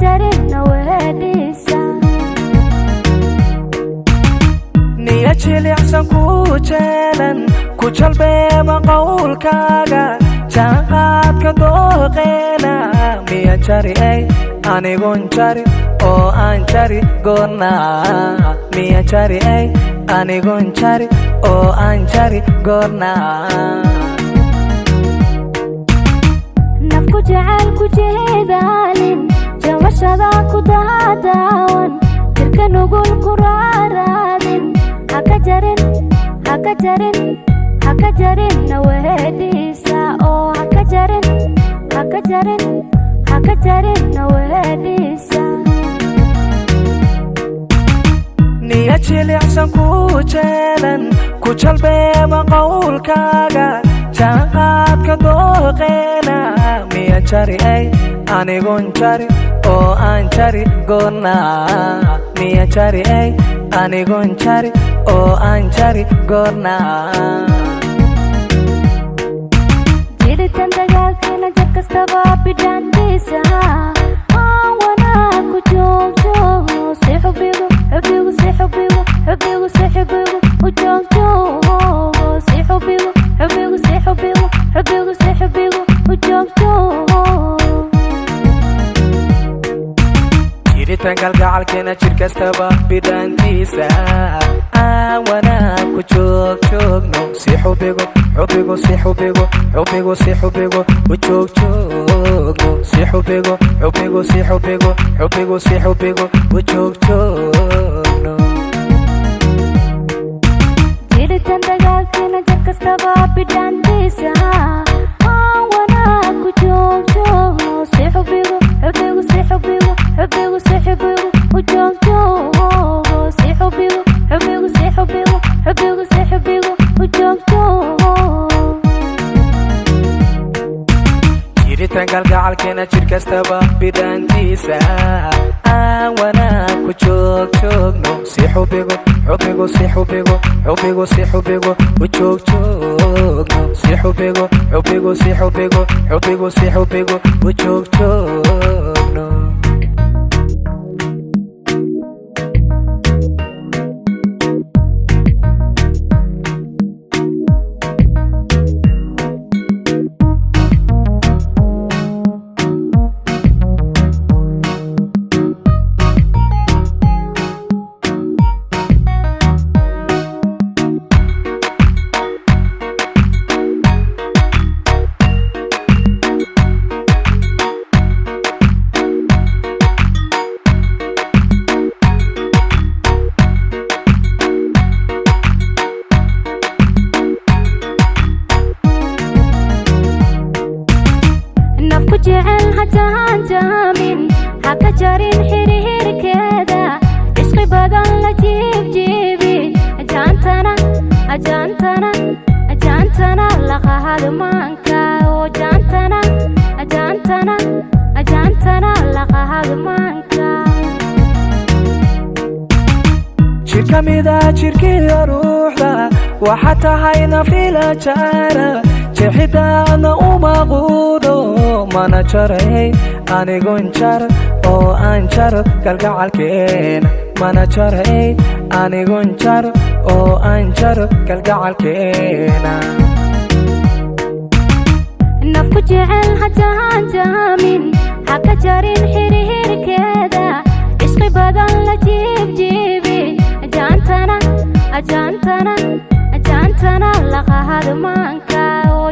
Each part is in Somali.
jarin nawedisa niya jilicsan ku jeelan ku jalbeeba qowlkaaga jaanqaadka dooqeena miya jari ay anigon jari oo aan jari goorna miya jari ay anigon jari oo aan jari goorna nafku jecel ku jeedaalin jawashada ku daadaawan jirka nugul ku raaraadin haka jarin nawedisa oo haka jarin nawedisa niya jilicsan ku jeelan ku jalbeeba qowlkaaga jaanqaadka dooqeena miya jari ay anigon jari oo aan jari goorna miya jari ay anigon jari oo aan jari goorna jiritan dagaalkeena jar kastaba bidhaantiisa aan wanaag ku joogjoogno si xubigu u joogjoog si xubigu u joogjoog jiritan kalgacalkeena jir kastaba bidhaantiisa aan wanaag ku joogjoogno si xubigu u joogjoogno si xubigu u joogjoogno jiritan dagaalkeena jar kastaba bidhaantiisa aan wanaag ku joogjoogno si xubigu u joogjoog si xubigu u joogjoog jiritan kalgacalkeena jir kastaba bidhaantiisa aan wanaag ku joogjoogno si xubigu u joogjoogno si xubigu u joogjoogno nafku jecel hajahan jaamin haka jarin xiriirkeeda ishqi badan la jiibjiibi ajaantana laqahad maanka oo ajaantana laqahad maanka jir kamida jirkiiyo ruuxda waxa tahayna fila jaara jeexidaadna uma quudo mana jaray anigon jar oo aan jar kalgacalkeena mana jaray anigon jar oo aan jar kalgacalkeena nafku jecel hajahan jaamin haka jarin xiriirkeeda ishqi badan la jiibjiibi ajaantana laqahad maanka oo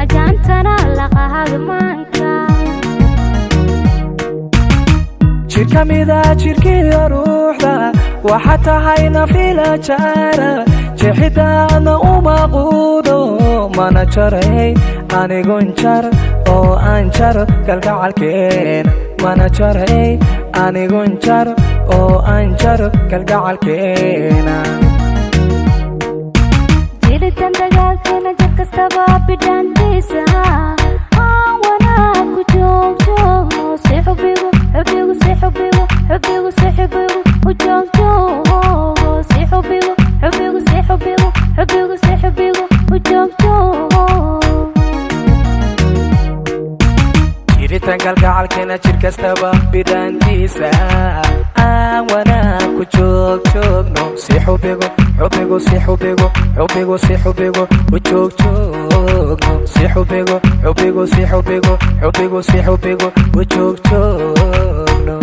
ajaantana laqahad maanka jir kamida jirkiiyo ruuxda waxa tahayna fila jaara jeexidaadna uma quudo mana jaray anigon jar oo aan jar kalgacalkeena mana jaray anigon jar oo aan jar kalgacalkeena jiritan dagaalkeena jar kastaba bidhaantiisa aan wanaag ku joogjoogno si xubigu u joogjoog si xubigu u joogjoog jiritaan kalgacalkeena jir kastaba bidhaantiisa aan wanaag ku joog joogno si xubigo xubigo si xubigo xubigo si xubigo u joog joogno si xubigo xubigo si xubigo xubigo si xubigo u joog joogno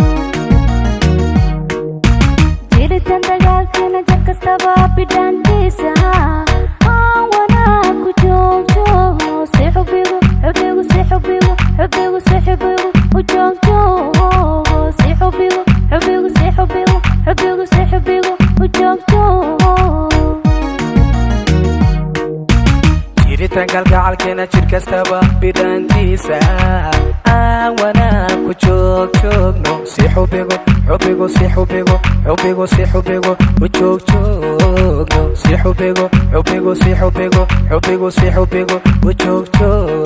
jiritaan dagaalkeena jir kastaba bidhaantiisa aan wanaag ku joog joogno si xubigo xubigo si xubigo xubigo si xubigo u joog joogno si xubigo xubigo si xubigo xubigo si xubigo u joog joogno jiritaan kalgacalkeena jir kastaba bidhaantiisa aan wanaag ku joog joogno si xubigo xubigo si xubigo xubigo si xubigo u joog joogno si xubigo xubigo si xubigo xubigo si xubigo u joog joogno